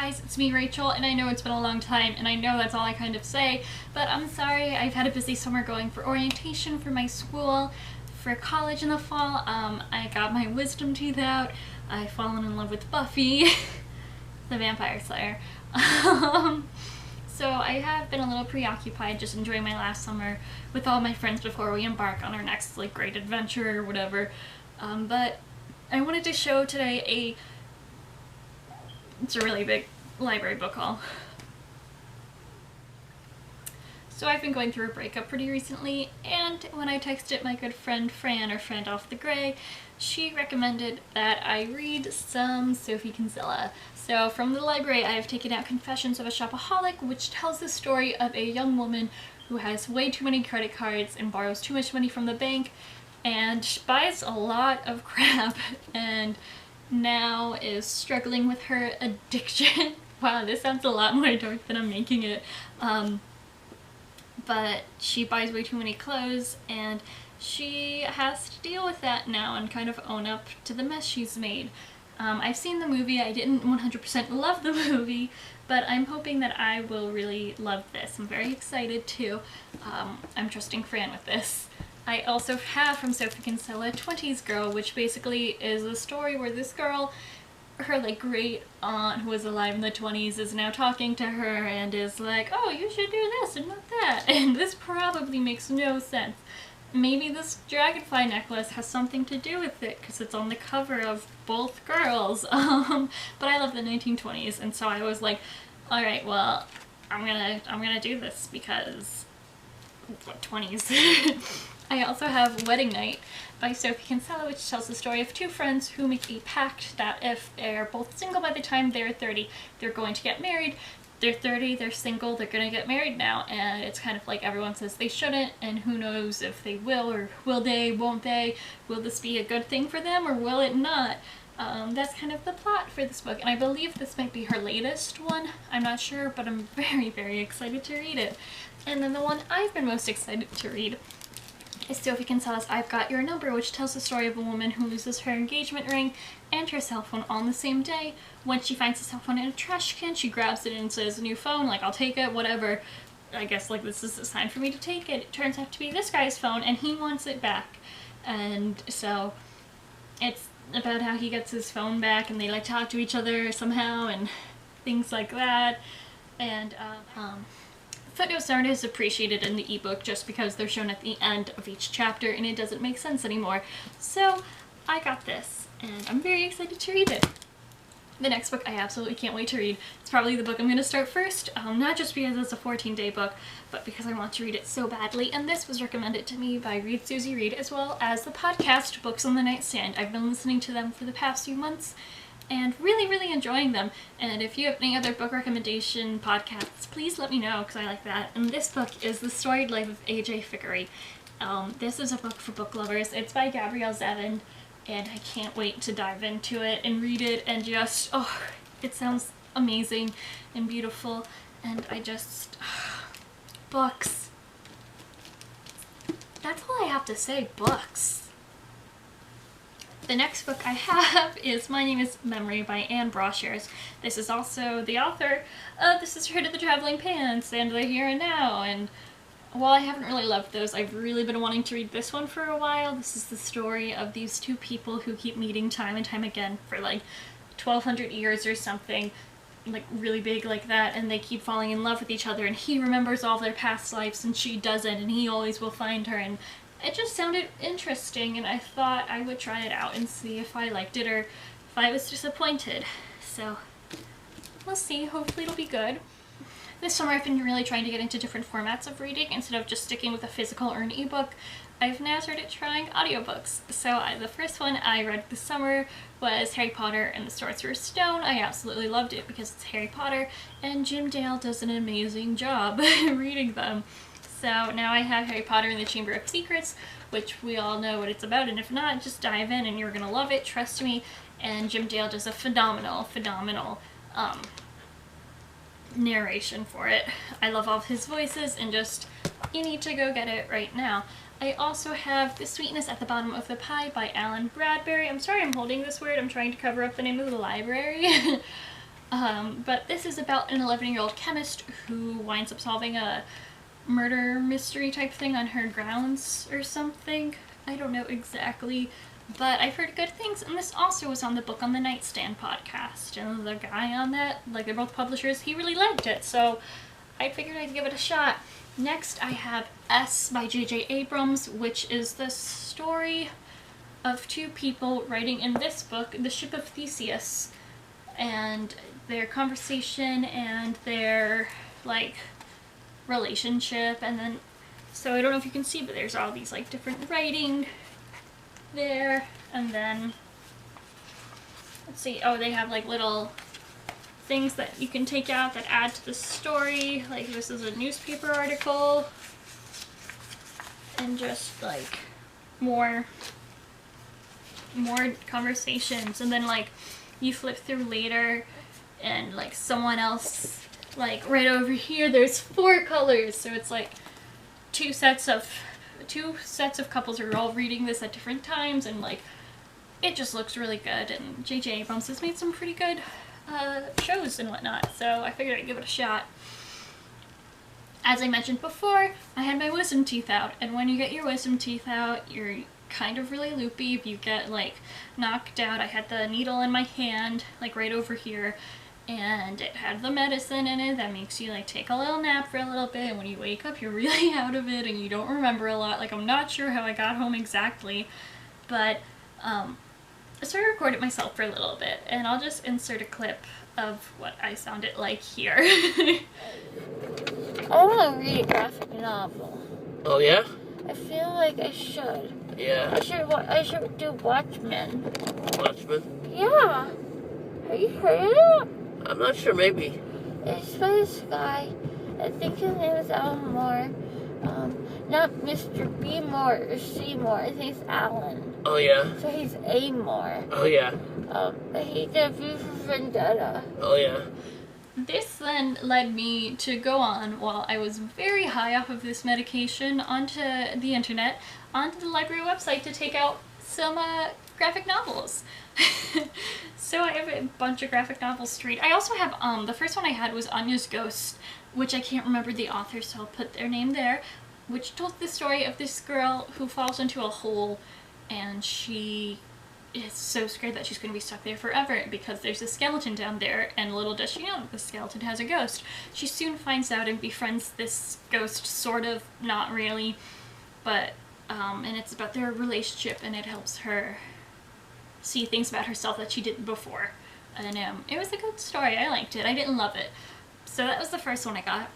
guys, it's me, Rachel, and I know it's been a long time, and I know that's all I kind of say, but I'm sorry. I've had a busy summer going for orientation for my school, for college in the fall. I got my wisdom teeth out. I've fallen in love with Buffy, the Vampire Slayer. So I have been a little preoccupied just enjoying my last summer with all my friends before we embark on our next great adventure or whatever. But I wanted to show today it's a really big library book haul. So I've been going through a breakup pretty recently, and when I texted my good friend Fran, or Friend Off the Gray, she recommended that I read some Sophie Kinsella. So from the library I have taken out Confessions of a Shopaholic, which tells the story of a young woman who has way too many credit cards and borrows too much money from the bank and buys a lot of crap and now is struggling with her addiction. Wow, this sounds a lot more dark than I'm making it. But she buys way too many clothes and she has to deal with that now and kind of own up to the mess she's made. I've seen the movie. I didn't 100% love the movie, but I'm hoping that I will really love this. I'm very excited too. I'm trusting Fran with this. I also have from Sophie Kinsella 20s Girl, which basically is a story where this girl, her great aunt who was alive in the 20s, is now talking to her and is like, oh, you should do this and not that. And this probably makes no sense. Maybe this dragonfly necklace has something to do with it because it's on the cover of both girls. But I love the 1920s, and so I was like, all right, well, I'm gonna do this because what, 20s. I also have Wedding Night by Sophie Kinsella, which tells the story of two friends who make a pact that if they're both single by the time they're 30, they're going to get married. They're 30, they're single, they're gonna get married now, and it's kind of like everyone says they shouldn't, and who knows if they will, or will they, won't they, will this be a good thing for them, or will it not? That's kind of the plot for this book, and I believe this might be her latest one. I'm not sure, but I'm very, very excited to read it. And then the one I've been most excited to read is Sophie Kinsella's I've Got Your Number, which tells the story of a woman who loses her engagement ring and her cell phone on the same day. When she finds the cell phone in a trash can, she grabs it and says, new phone, I'll take it, whatever. I guess this is a sign for me to take it. It turns out to be this guy's phone and he wants it back. And so it's about how he gets his phone back and they talk to each other somehow and things like that. And footnotes aren't as appreciated in the ebook just because they're shown at the end of each chapter and it doesn't make sense anymore. So I got this and I'm very excited to read it. The next book I absolutely can't wait to read. It's probably the book I'm going to start first, not just because it's a 14-day book, but because I want to read it so badly. And this was recommended to me by Read Susie Read, as well as the podcast Books on the Nightstand. I've been listening to them for the past few months and really, really enjoying them. And if you have any other book recommendation podcasts, please let me know because I like that. And this book is The Storied Life of A.J. Fickery. This is a book for book lovers. It's by Gabrielle Zevin, and I can't wait to dive into it and read it and just, oh, it sounds amazing and beautiful. And I just, books. That's all I have to say, books. The next book I have is My Name is Memory by Anne Brochers. This is also the author of The Sisterhood of the Traveling Pants and The Here and Now, and while I haven't really loved those, I've really been wanting to read this one for a while. This is the story of these two people who keep meeting time and time again for 1,200 years or something, really big like that, and they keep falling in love with each other, and he remembers all their past lives and she doesn't, and he always will find her, and it just sounded interesting, and I thought I would try it out and see if I liked it or if I was disappointed. So we'll see. Hopefully it'll be good. This summer I've been really trying to get into different formats of reading instead of just sticking with a physical or an ebook. I've now started trying audiobooks. So the first one I read this summer was Harry Potter and the Sorcerer's Stone. I absolutely loved it because it's Harry Potter and Jim Dale does an amazing job reading them. So now I have Harry Potter and the Chamber of Secrets, which we all know what it's about, and if not, just dive in and you're gonna love it, trust me. And Jim Dale does a phenomenal narration for it. I love all of his voices, and just, you need to go get it right now. I also have The Sweetness at the Bottom of the Pie by Alan Bradbury. I'm sorry I'm holding this weird, I'm trying to cover up the name of the library. But this is about an 11-year-old chemist who winds up solving a murder mystery type thing on her grounds or something. I don't know exactly, but I've heard good things, and this also was on the Book on the Nightstand podcast, and the guy on that, like, they're both publishers, he really liked it, so I figured I'd give it a shot. Next, I have S by J.J. Abrams, which is the story of two people writing in this book, The Ship of Theseus, and their conversation and their, like, relationship. And then, so I don't know if you can see, but there's all these, like, different writing there. And then, let's see, oh, they have, like, little things that you can take out that add to the story. Like, this is a newspaper article, and just, like, more conversations. And then, like, you flip through later, and, like, someone else, like, right over here, there's 4 colors, so it's, like, two sets of couples are all reading this at different times, and, like, it just looks really good. And J.J. Abrams has made some pretty good shows and whatnot, so I figured I'd give it a shot. As I mentioned before, I had my wisdom teeth out, and when you get your wisdom teeth out, you're kind of really loopy if you get, like, knocked out. I had the needle in my hand, like, right over here, and it had the medicine in it that makes you, like, take a little nap for a little bit, and when you wake up, you're really out of it, and you don't remember a lot. Like, I'm not sure how I got home exactly, but, I started recording myself for a little bit, and I'll just insert a clip of what I sounded like here. I want to read a graphic novel. Oh yeah? I feel like I should. Yeah. I should do Watchmen. Watchmen? Yeah. Have you heard of it? I'm not sure, maybe. It's by this guy. I think his name is Alan Moore. Not Mr. B. Moore or C. Moore. I think it's Alan. Oh yeah? So he's A. Moore. Oh yeah? He did V for Vendetta. Oh yeah? This then led me to go on, while I was very high off of this medication, onto the internet, onto the library website to take out some graphic novels. So I have a bunch of graphic novels to read. I also have, the first one I had was Anya's Ghost, which I can't remember the author, so I'll put their name there, which told the story of this girl who falls into a hole, and she is so scared that she's going to be stuck there forever because there's a skeleton down there, and little does she know that the skeleton has a ghost. She soon finds out and befriends this ghost, sort of, not really, but, and it's about their relationship, and it helps her see things about herself that she didn't before. And it was a good story. I liked it. I didn't love it. So that was the first one I got.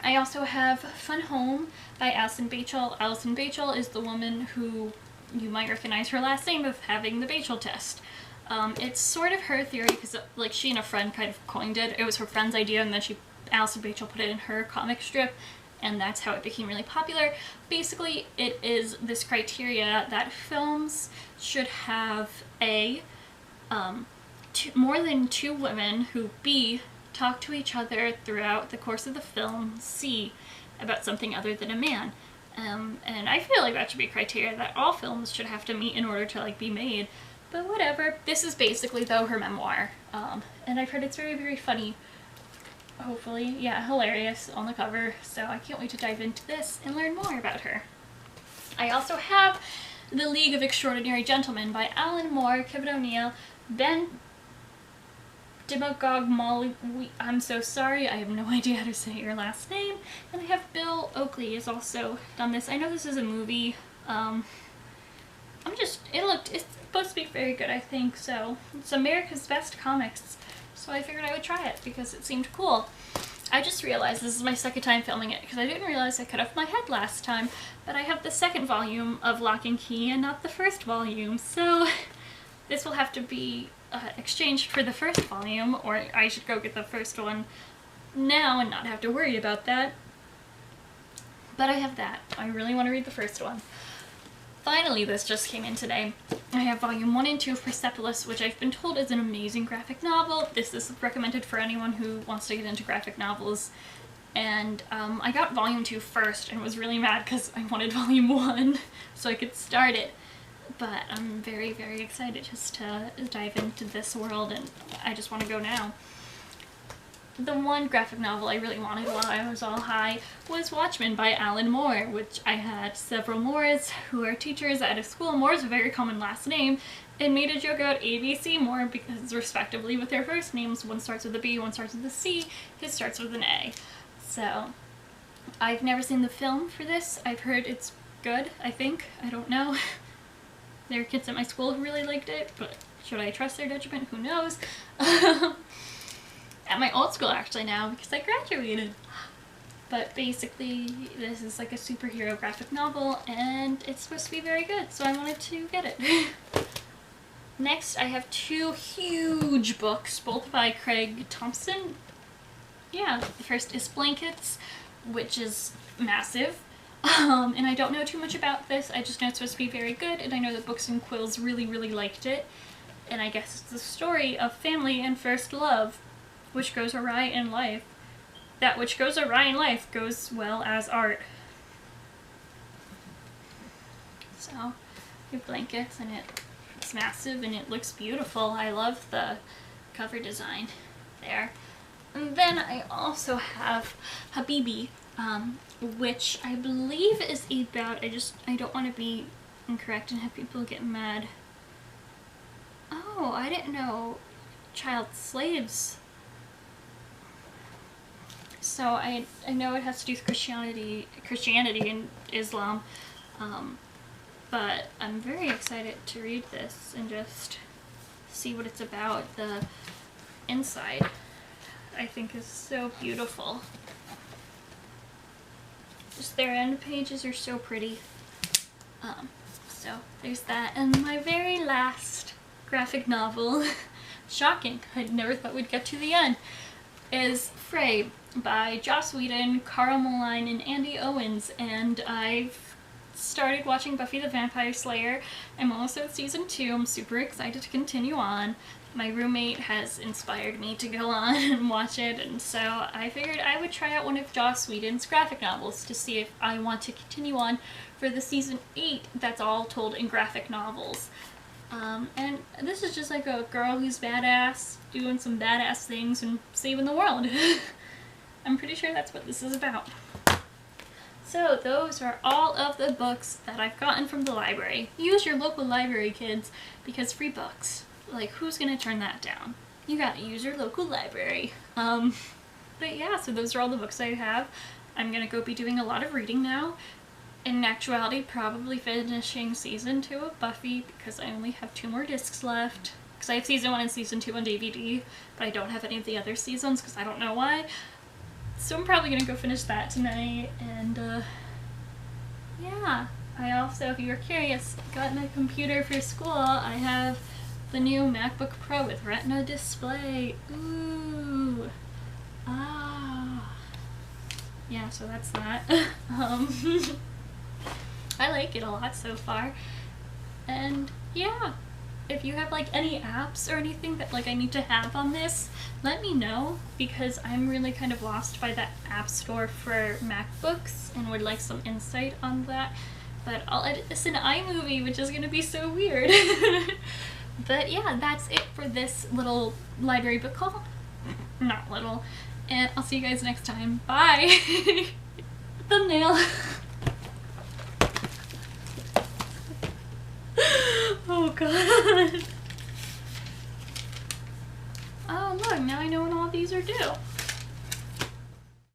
I also have Fun Home by Alison Bachel. Alison Bachel is the woman who, you might recognize her last name of having the Bachel test. It's sort of her theory because, like, she and a friend kind of coined it. It was her friend's idea, and then Alison Bachel put it in her comic strip, and that's how it became really popular. Basically, it is this criteria that films should have more than 2 women who B, talk to each other throughout the course of the film, C, about something other than a man. And I feel like that should be a criteria that all films should have to meet in order to, like, be made. But whatever. This is basically, though, her memoir. And I've heard it's very, very funny. Hopefully. Yeah, hilarious on the cover. So I can't wait to dive into this and learn more about her. I also have The League of Extraordinary Gentlemen by Alan Moore, Kevin O'Neill, Ben Demagogue Molly. I'm so sorry, I have no idea how to say your last name. And I have Bill Oakley has also done this. I know this is a movie. It's supposed to be very good, I think, so. It's America's Best Comics, so I figured I would try it because it seemed cool. I just realized this is my second time filming it because I didn't realize I cut off my head last time, but I have the second volume of Lock and Key and not the first volume, so this will have to be exchanged for the first volume, or I should go get the first one now and not have to worry about that. But I have that. I really want to read the first one. Finally, this just came in today. I have volume 1 and 2 of Persepolis, which I've been told is an amazing graphic novel. This is recommended for anyone who wants to get into graphic novels. And I got volume 2 first and was really mad because I wanted volume 1 so I could start it. But I'm very, very excited just to dive into this world, and I just want to go now. the one graphic novel I really wanted while I was all high was Watchmen by Alan Moore, which I had several Moores who are teachers at a school. Moore is a very common last name, and made a joke about ABC Moore because respectively with their first names, one starts with a B, one starts with a C, his starts with an A. So I've never seen the film for this. I've heard it's good, I think. I don't know. There are kids at my school who really liked it, but should I trust their judgment? Who knows? At my old school actually now, because I graduated. But basically this is like a superhero graphic novel and it's supposed to be very good, so I wanted to get it. Next I have two huge books, both by Craig Thompson. Yeah, the first is Blankets, which is massive. And I don't know too much about this, I just know it's supposed to be very good, and I know that Books and Quills really liked it. And I guess it's the story of family and first love, which goes awry in life. That which goes awry in life goes well as art. So, you have Blankets, and it's massive and it looks beautiful. I love the cover design there. And then I also have Habibi, which I believe is about, I don't want to be incorrect and have people get mad. Oh, I didn't know child slaves. So I know it has to do with Christianity and Islam, but I'm very excited to read this and just see what it's about. The inside, I think, is so beautiful. Just their end pages are so pretty. So there's that. And my very last graphic novel, shocking, I never thought we'd get to the end, is Frey by Joss Whedon, Carl Maline, and Andy Owens. And I've started watching Buffy the Vampire Slayer. I'm almost at season 2. I'm super excited to continue on. My roommate has inspired me to go on and watch it, and so I figured I would try out one of Joss Whedon's graphic novels to see if I want to continue on for the season 8 that's all told in graphic novels. And this is just like a girl who's badass, doing some badass things and saving the world. I'm pretty sure that's what this is about. So those are all of the books that I've gotten from the library. Use your local library, kids, because free books. Like, who's gonna turn that down? You gotta use your local library. But yeah, so those are all the books I have. I'm gonna go be doing a lot of reading now. In actuality, probably finishing season 2 of Buffy, because I only have 2 more discs left. Because I have season 1 and season 2 on DVD, but I don't have any of the other seasons, because I don't know why. So I'm probably gonna go finish that tonight, and yeah. I also, if you were curious, got my computer for school. I have the new MacBook Pro with Retina display. Ooh. Ah. Yeah, so that's that. I like it a lot so far. And yeah, if you have like any apps or anything that like I need to have on this, let me know, because I'm really kind of lost by that app store for MacBooks and would like some insight on that. But I'll edit this in iMovie, which is gonna be so weird. But yeah, that's it for this little library book haul. Not little. And I'll see you guys next time. Bye! Thumbnail! Oh god. Oh look, now I know when all these are due.